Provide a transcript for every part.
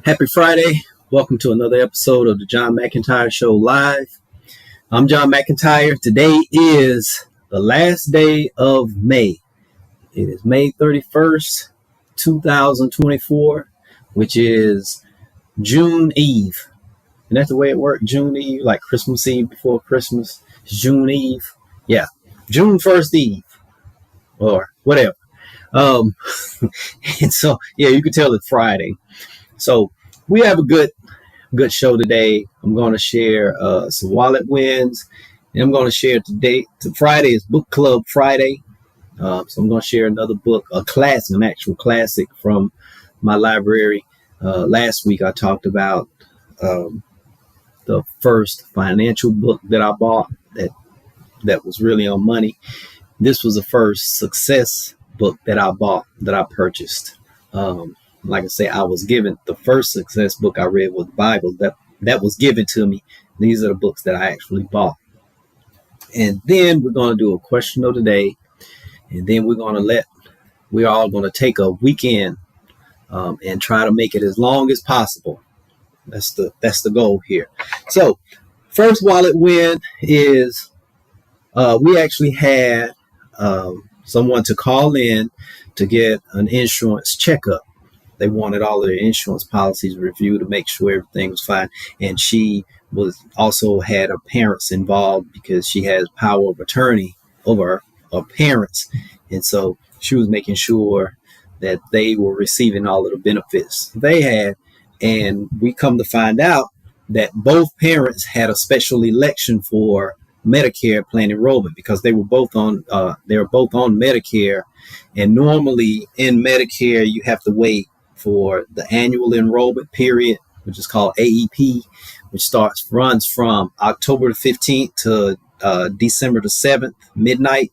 Happy Friday. Welcome to another episode of the John McEntyre Show live. I'm John McEntyre. Today is the last day of May. It is May 31st, 2024, which is June Eve. And that's the way it works, June Eve, like Christmas Eve before Christmas. It's June Eve. Yeah, June 1st Eve or whatever. And so, yeah, you can tell it's Friday. So we have a good show today. I'm going to share some wallet wins. And I'm going to share today. Friday is Book Club Friday. So I'm going to share another book, an actual classic from my library. Last week I talked about the first financial book that I bought that was really on money. This was the first success book that I bought, that I purchased. Like I say, I was given the first success book I read was the Bible that was given to me. These are the books that I actually bought. And then we're going to do a question of the day. And then we're all going to take a weekend and try to make it as long as possible. That's the goal here. So first wallet win is we actually had someone to call in to get an insurance checkup. They wanted all of their insurance policies reviewed to make sure everything was fine. And she also had her parents involved because she has power of attorney over her parents. And so she was making sure that they were receiving all of the benefits they had. And we come to find out that both parents had a special election for Medicare plan enrollment because they were both on Medicare. And normally in Medicare, you have to wait for the annual enrollment period, which is called AEP, which runs from October the 15th to December the 7th, midnight.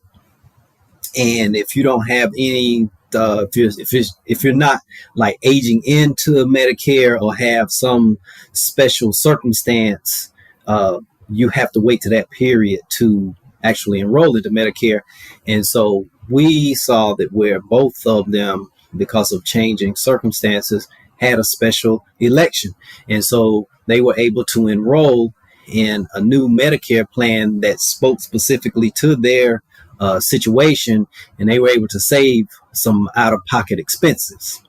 And if you don't have any, if you're not like aging into Medicare or have some special circumstance, you have to wait to that period to actually enroll into Medicare. And so we saw that where both of them, because of changing circumstances, had a special election. And so they were able to enroll in a new Medicare plan that spoke specifically to their situation, and they were able to save some out-of-pocket expenses.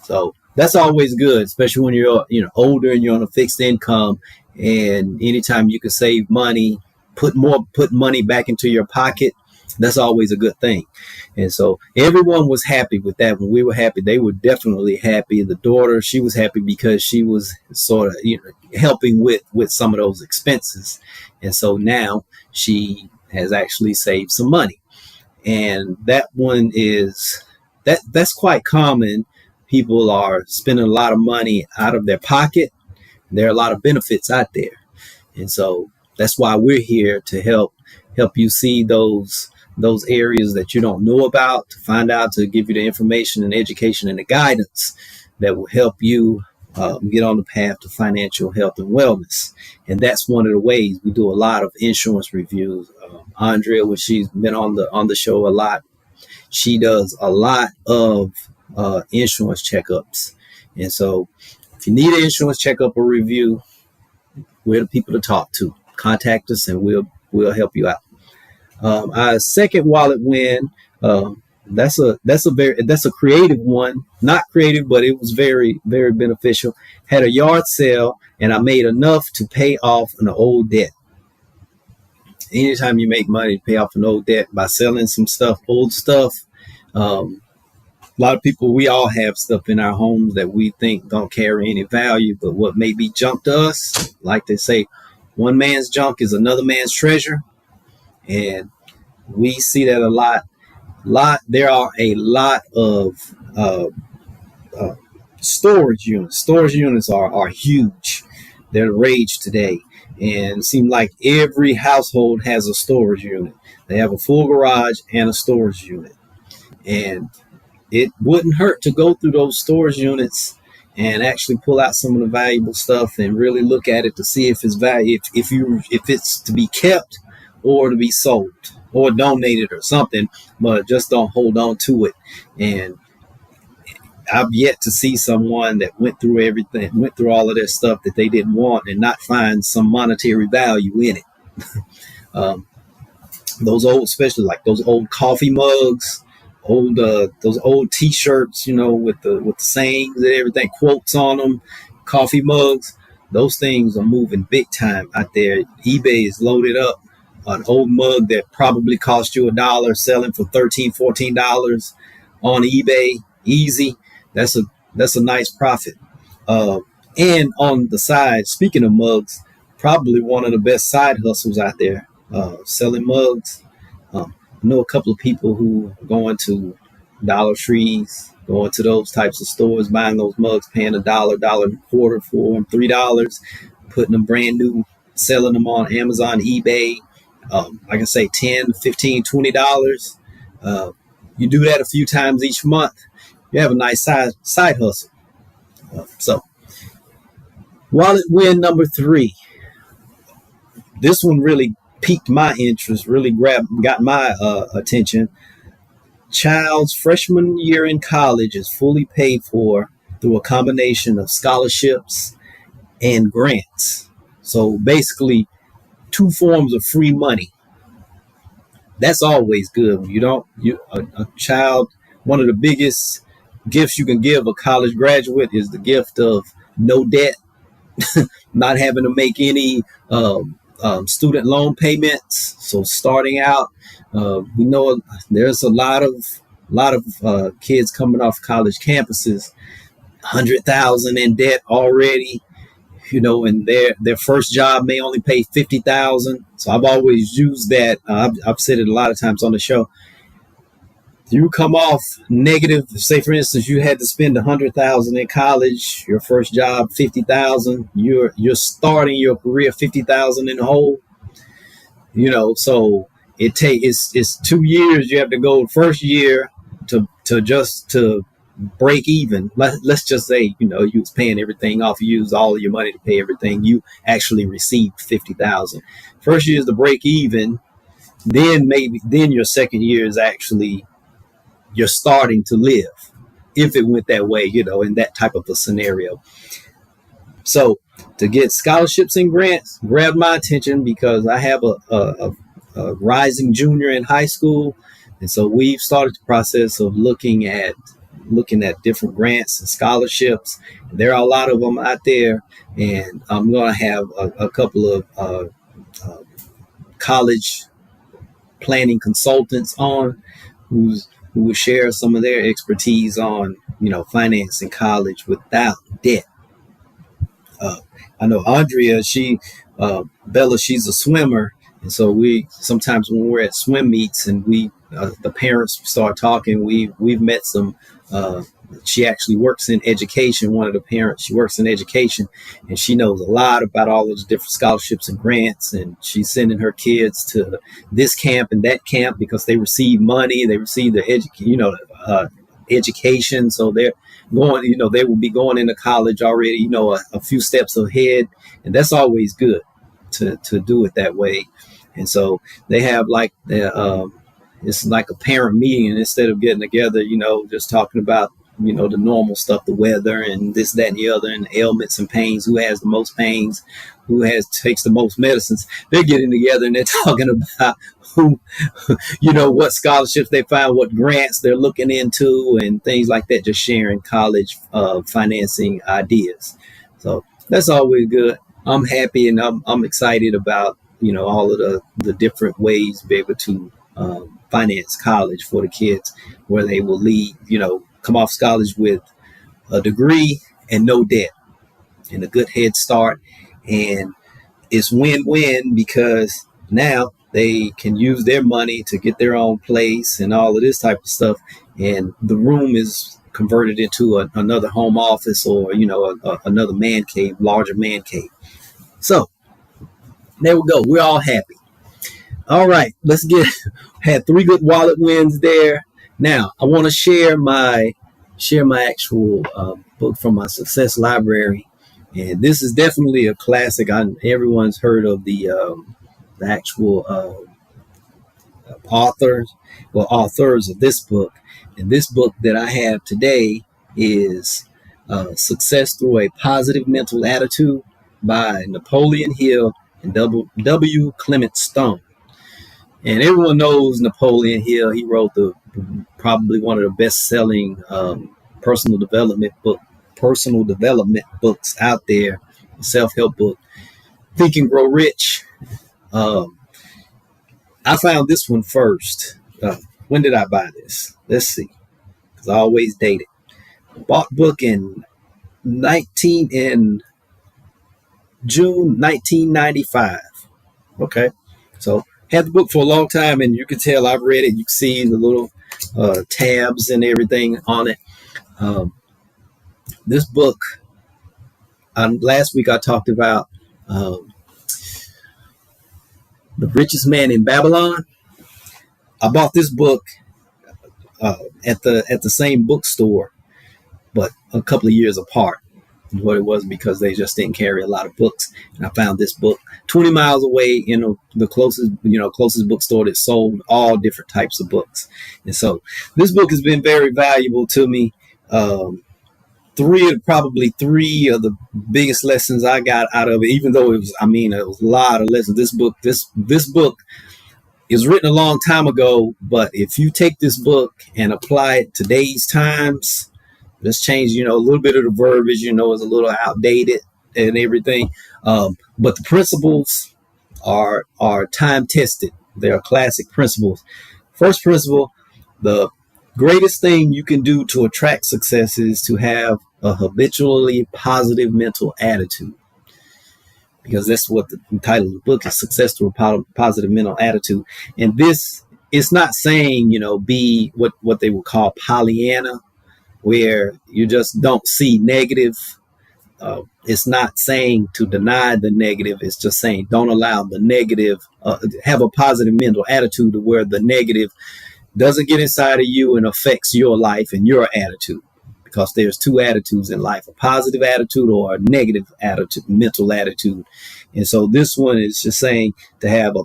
So that's always good, especially when you're older and you're on a fixed income. And anytime you can save money, put money back into your pocket, that's always a good thing. And so everyone was happy with that. When we were happy, they were definitely happy. The daughter, she was happy because she was sort of helping with some of those expenses. And so now she has actually saved some money. And that one that's quite common. People are spending a lot of money out of their pocket. There are a lot of benefits out there. And so that's why we're here to help you see those areas that you don't know about, to find out, to give you the information and education and the guidance that will help you get on the path to financial health and wellness. And that's one of the ways we do a lot of insurance reviews. Andrea, when she's been on the show a lot, she does a lot of insurance checkups. And so if you need an insurance checkup or review, we're the people to talk to. Contact us and we'll help you out. Our second wallet win, that's a creative one. Not creative, but it was very, very beneficial. Had a yard sale and I made enough to pay off an old debt. Anytime you make money to pay off an old debt by selling some old stuff, a lot of people, we all have stuff in our homes that we think don't carry any value, but what may be junk to us, like they say, one man's junk is another man's treasure. And we see that a lot. There are a lot of storage units. Storage units are huge. They're the rage today. And it seems like every household has a storage unit. They have a full garage and a storage unit. And it wouldn't hurt to go through those storage units and actually pull out some of the valuable stuff and really look at it to see if it's value, if it's to be kept or to be sold or donated or something, but just don't hold on to it. And I've yet to see someone that went through everything, went through all of that stuff that they didn't want and not find some monetary value in it. Um, those old, especially like those old coffee mugs, those old T-shirts, with the sayings and everything, quotes on them, coffee mugs. Those things are moving big time out there. eBay is loaded up. An old mug that probably cost you $1 selling for $13, $14 on eBay, easy. That's a nice profit. Uh, and on the side, speaking of mugs, probably one of the best side hustles out there, selling mugs. I know a couple of people who are going to Dollar Trees, going to those types of stores, buying those mugs, paying $1, and a quarter for them, $3, putting them brand new, selling them on Amazon, eBay. Like I say, 10, 15, $20. You do that a few times each month, you have a nice side hustle. So, wallet win number 3. This one really piqued my interest, really got my attention. Child's freshman year in college is fully paid for through a combination of scholarships and grants. So basically, 2 forms of free money. That's always good. A child, one of the biggest gifts you can give a college graduate is the gift of no debt, not having to make any student loan payments. So starting out, we know there's a lot of kids coming off college campuses, 100,000 in debt already. And their first job may only pay 50,000. So I've always used that. I've said it a lot of times on the show. You come off negative. Say, for instance, you had to spend 100,000 in college. Your first job, 50,000. You're starting your career 50,000 in the hole. So it's 2 years. You have to go first year to break even. Let's just say you was paying everything off. You used all of your money to pay everything. You actually received 50,000. First year is the break even. Then your second year is actually you're starting to live, if it went that way, in that type of a scenario. So to get scholarships and grants grabbed my attention because I have a rising junior in high school. And so we've started the process of looking at different grants and scholarships. There are a lot of them out there, and I'm going to have a couple of college planning consultants on who will share some of their expertise on financing college without debt. I know Andrea, Bella, she's a swimmer, and so we sometimes when we're at swim meets and the parents start talking, we've met some. She actually works in education. One of the parents, she works in education, and she knows a lot about all those different scholarships and grants. And she's sending her kids to this camp and that camp because they receive money, they receive their education. So they're going, they will be going into college already, a few steps ahead, and that's always good to do it that way. And so they have it's like a parent meeting, and instead of getting together, just talking about, the normal stuff, the weather and this, that, and the other, and ailments and pains, who has the most pains, takes the most medicines. They're getting together and they're talking about what scholarships they find, what grants they're looking into, and things like that, just sharing college financing ideas. So that's always good. I'm happy and I'm excited about, all of the different ways to be able to finance college for the kids, where they will leave, come off college with a degree and no debt and a good head start. And it's win-win because now they can use their money to get their own place and all of this type of stuff. And the room is converted into another home office or, another man cave, larger man cave. So there we go. We're all happy. All right, had 3 good wallet wins there. Now I want to share my actual book from my success library, and this is definitely a classic. Everyone's heard of the actual authors of this book. And this book that I have today is Success Through a Positive Mental Attitude by Napoleon Hill and W. Clement Stone. And everyone knows Napoleon Hill. He wrote probably one of the best-selling personal development books out there, self-help book, Think and Grow Rich. I found this one first. When did I buy this? Let's see, because I always date it. Bought book in June 1995. Okay, so had the book for a long time, and you can tell I've read it. You can see the little tabs and everything on it. This book, last week I talked about The Richest Man in Babylon. I bought this book at the same bookstore, but a couple of years apart. What it was, because they just didn't carry a lot of books, and I found this book 20 miles away in the closest bookstore that sold all different types of books. And so this book has been very valuable to me. Three of the biggest lessons I got out of it, even though it was a lot of lessons. This book is written a long time ago, but if you take this book and apply it today's times, let's change, a little bit of the verbiage, is a little outdated and everything. But the principles are time tested. They are classic principles. First principle: the greatest thing you can do to attract success is to have a habitually positive mental attitude. Because that's what the title of the book is, Success Through a Positive Mental Attitude. And this is not saying, be what they would call Pollyanna, where you just don't see negative. It's not saying to deny the negative. It's just saying don't allow the negative, have a positive mental attitude to where the negative doesn't get inside of you and affects your life and your attitude. Because there's two attitudes in life: a positive attitude or a negative attitude, mental attitude. And so this one is just saying to have an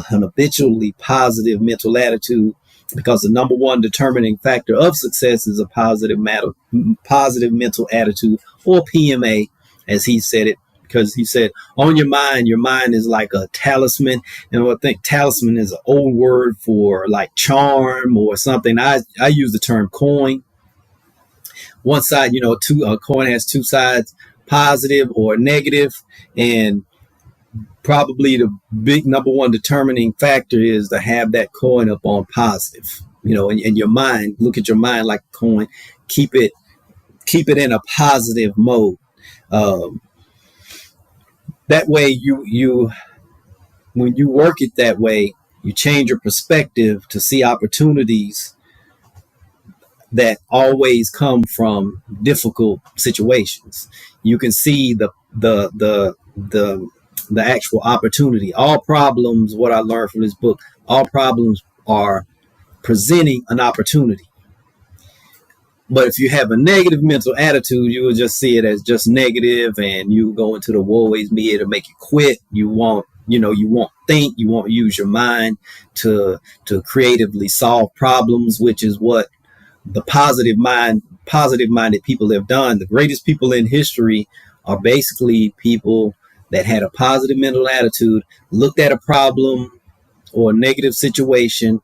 habitually positive mental attitude, because the number one determining factor of success is a positive mental attitude, or PMA, as he said it, because he said, on your mind is like a talisman. And I think talisman is an old word for like charm or something. I use the term coin. One side, a coin has two sides, positive or negative, and probably the big number one determining factor is to have that coin up on positive. In your mind, look at your mind like a coin. Keep it in a positive mode. That way, you when you work it that way, you change your perspective to see opportunities that always come from difficult situations. You can see the actual opportunity. All problems, what I learned from this book, all problems are presenting an opportunity. But if you have a negative mental attitude, you will just see it as just negative, and you go into the woe is me, it'll make you quit. You won't think, you won't use your mind to creatively solve problems, which is what the positive-minded people have done. The greatest people in history are basically people that had a positive mental attitude, looked at a problem or a negative situation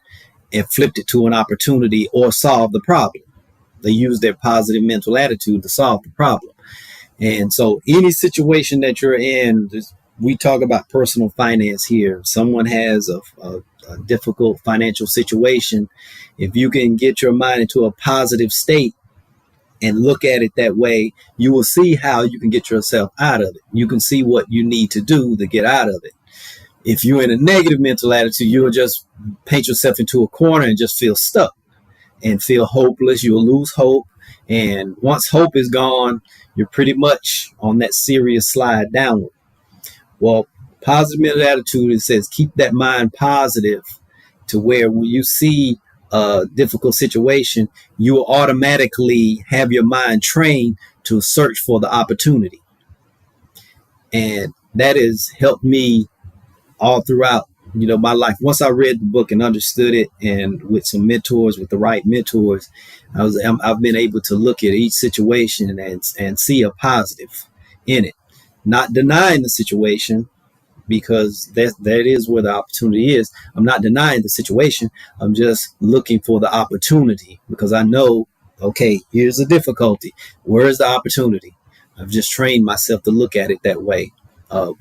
and flipped it to an opportunity or solved the problem. They used their positive mental attitude to solve the problem. And so any situation that you're in, we talk about personal finance here. Someone has a difficult financial situation. If you can get your mind into a positive state and look at it that way, you will see how you can get yourself out of it. You can see what you need to do to get out of it. If you're in a negative mental attitude, you'll just paint yourself into a corner and just feel stuck and feel hopeless. You'll lose hope. And once hope is gone, you're pretty much on that serious slide downward. Well, positive mental attitude, it says keep that mind positive to where when you see a difficult situation, you will automatically have your mind trained to search for the opportunity. And that has helped me all throughout my life. Once I read the book and understood it, and with some mentors, with the right mentors, I've been able to look at each situation and see a positive in it, not denying the situation, because that is where the opportunity is. I'm not denying the situation. I'm just looking for the opportunity, because I know, okay, here's the difficulty. Where is the opportunity? I've just trained myself to look at it that way. I'm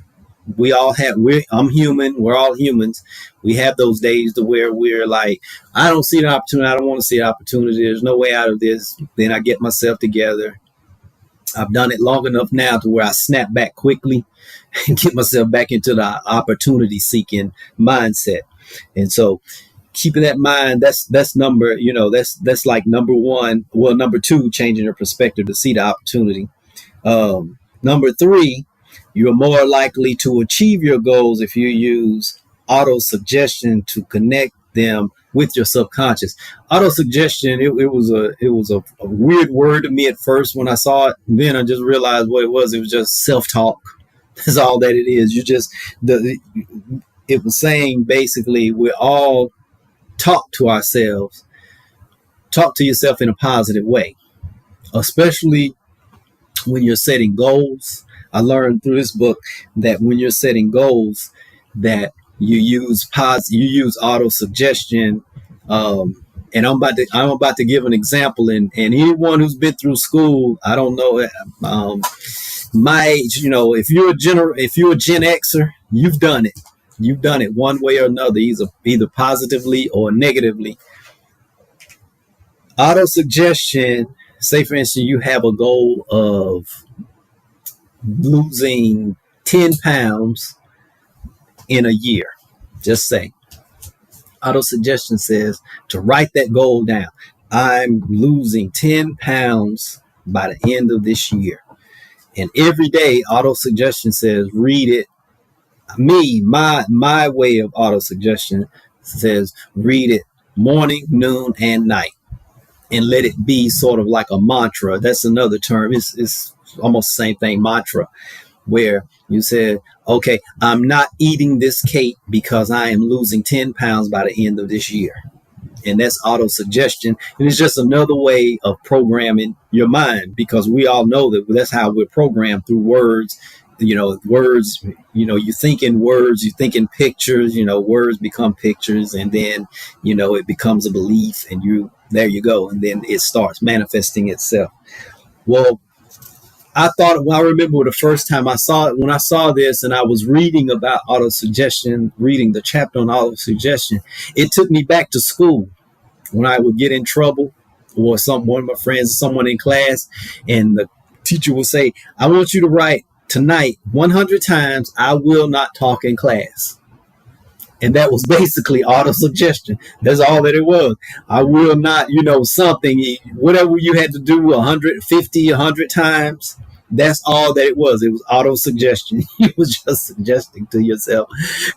human. We're all humans. We have those days to where we're like, I don't see the opportunity. I don't want to see the opportunity. There's no way out of this. Then I get myself together. I've done it long enough now to where I snap back quickly and get myself back into the opportunity seeking mindset. And so keeping that mind, that's that's like number one. Well, number two, changing your perspective to see the opportunity. Number three, you're more likely to achieve your goals if you use auto suggestion to connect them with your subconscious. Auto suggestion, it was a weird word to me at first when I saw it. And then I just realized what it was. It was just self-talk. That's all that it is. It was saying basically we're all talk to ourselves. Talk to yourself in a positive way, especially when you're setting goals. I learned through this book that when you're setting goals, that you use auto suggestion. And I'm about to give an example. And anyone who's been through school, I don't know, my age, if you're a Gen Xer, you've done it. You've done it one way or another, either positively or negatively. Auto suggestion. Say, for instance, you have a goal of losing 10 pounds in a year. Just say. Auto suggestion says to write that goal down. I'm losing 10 pounds by the end of this year. And every day, auto suggestion says, read it. My way of auto suggestion says, read it morning, noon, and night. And let it be sort of like a mantra. That's another term. It's almost the same thing, mantra, where you said, okay, I'm not eating this cake because I am losing 10 pounds by the end of this year. And that's auto suggestion. And it's just another way of programming your mind, because we all know that that's how we're programmed, through words. Words, you think in words, you think in pictures, words become pictures, and then, it becomes a belief, and there you go. And then it starts manifesting itself. Well, I remember the first time I saw it, when I saw this and I was reading about auto suggestion, reading the chapter on auto suggestion, it took me back to school when I would get in trouble, or one of my friends or someone in class, and the teacher would say, I want you to write tonight 100 times, I will not talk in class. And that was basically auto suggestion. That's all that it was. I will not, something, whatever you had to do 150, 100 times. That's all that it was. It was auto suggestion. You was just suggesting to yourself.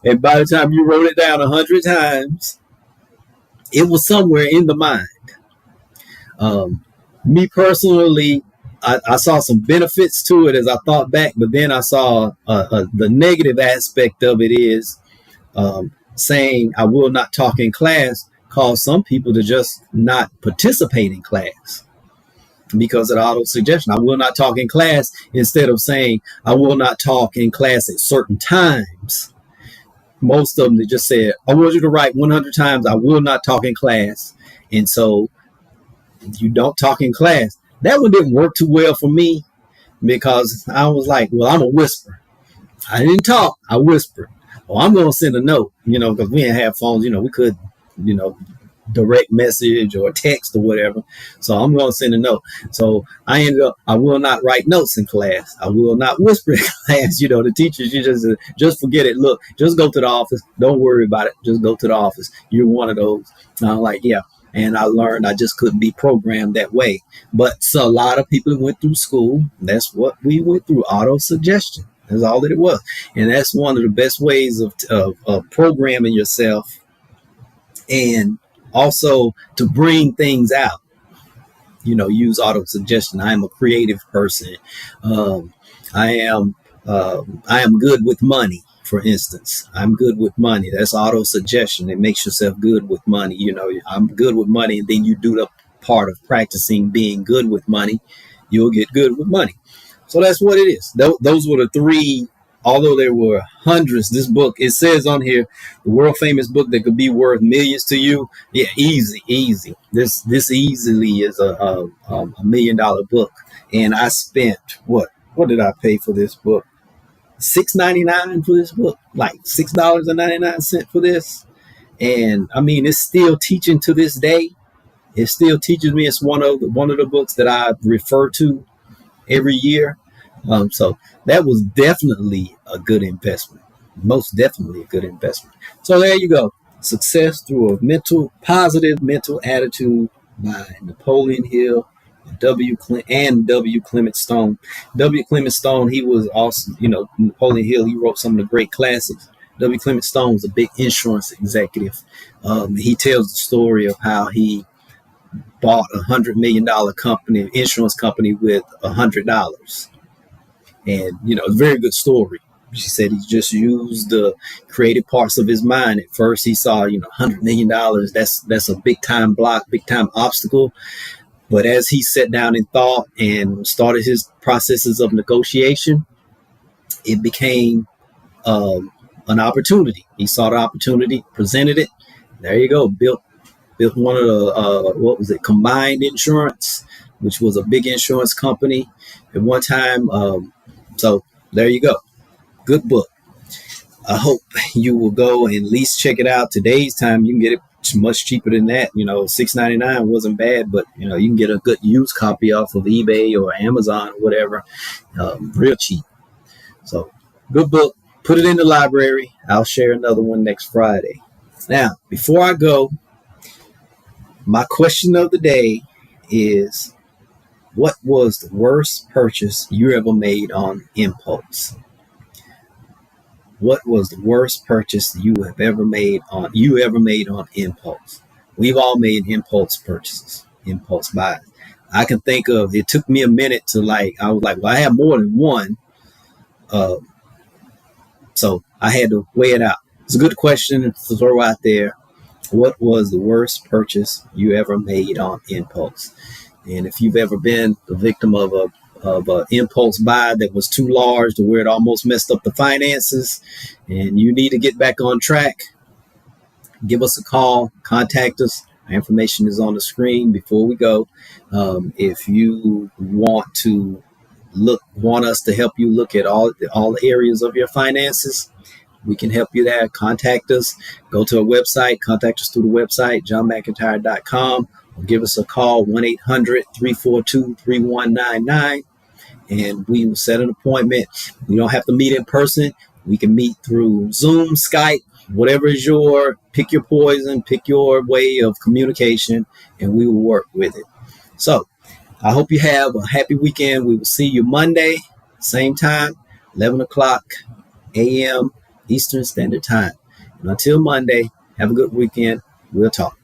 And by the time you wrote it down 100 times, it was somewhere in the mind. Me personally, I saw some benefits to it as I thought back, but then I saw the negative aspect of it is saying I will not talk in class caused some people to just not participate in class because of the auto suggestion. I will not talk in class, instead of saying I will not talk in class at certain times. Most of them, they just said, I want you to write 100 times, I will not talk in class. And so you don't talk in class. That one didn't work too well for me, because I was like, well, I'm a whisper. I didn't talk, I whispered. Oh, I'm going to send a note, because we didn't have phones, we could, direct message or text or whatever. So I'm going to send a note. So I ended up, I will not write notes in class. I will not whisper in class. The teachers, you just forget it. Look, just go to the office. Don't worry about it. Just go to the office. You're one of those. And I'm like, yeah. And I learned I just couldn't be programmed that way. But so a lot of people went through school. That's what we went through, auto suggestion. That's all that it was. And that's one of the best ways of programming yourself, and also to bring things out. Use auto suggestion. I am a creative person. I am good with money. for instance. I'm good with money. That's auto suggestion. It makes yourself good with money. I'm good with money, and then you do the part of practicing being good with money. You'll get good with money. So that's what it is. Those were the three. Although there were hundreds, this book, it says on here, the world famous book that could be worth millions to you. Yeah, easy. This easily is a $1 million book. And I spent, what did I pay for this book? $6.99 for this book, like $6.99 for this. And I mean, it's still teaching to this day. It still teaches me. It's one of the books that I refer to every year. So that was definitely a good investment. Most definitely a good investment. So there you go. Success Through a Positive Mental Attitude by Napoleon Hill and W. Clement Stone. W. Clement Stone, he was also, Napoleon Hill, he wrote some of the great classics. W. Clement Stone was a big insurance executive. He tells the story of how he bought $100 million insurance company with $100. And, it's a very good story. She said he just used the creative parts of his mind. At first, he saw, $100 million. That's a big time block, big time obstacle. But as he sat down and thought and started his processes of negotiation, it became an opportunity. He saw the opportunity, presented it. There you go. Built one of the Combined Insurance, which was a big insurance company at one time. So there you go. Good book. I hope you will go and at least check it out. Today's time, you can get it much cheaper than that. $6.99 wasn't bad, but you can get a good used copy off of eBay or Amazon or whatever, real cheap. So good book. Put it in the library. I'll share another one next Friday. Now, before I go, my question of the day is, what was the worst purchase you ever made on impulse? What was the worst purchase you ever made on impulse? We've all made impulse purchases, impulse buys. I can think of, it took me a minute to I was like, well, I have more than one. So I had to weigh it out. It's a good question to throw out there. What was the worst purchase you ever made on impulse? And if you've ever been the victim of a impulse buy that was too large to where it almost messed up the finances, and you need to get back on track, give us a call, contact us. Our information is on the screen before we go. If you want us to help you look at all the areas of your finances, we can help you there. Contact us. Go to our website. Contact us through the website, johnmcentire.com. Or give us a call, 1-800-342-3199. And we will set an appointment. We don't have to meet in person. We can meet through Zoom, Skype, whatever is pick your poison, pick your way of communication, and we will work with it. So I hope you have a happy weekend. We will see you Monday, same time, 11 o'clock a.m. Eastern Standard Time. And until Monday, have a good weekend. We'll talk.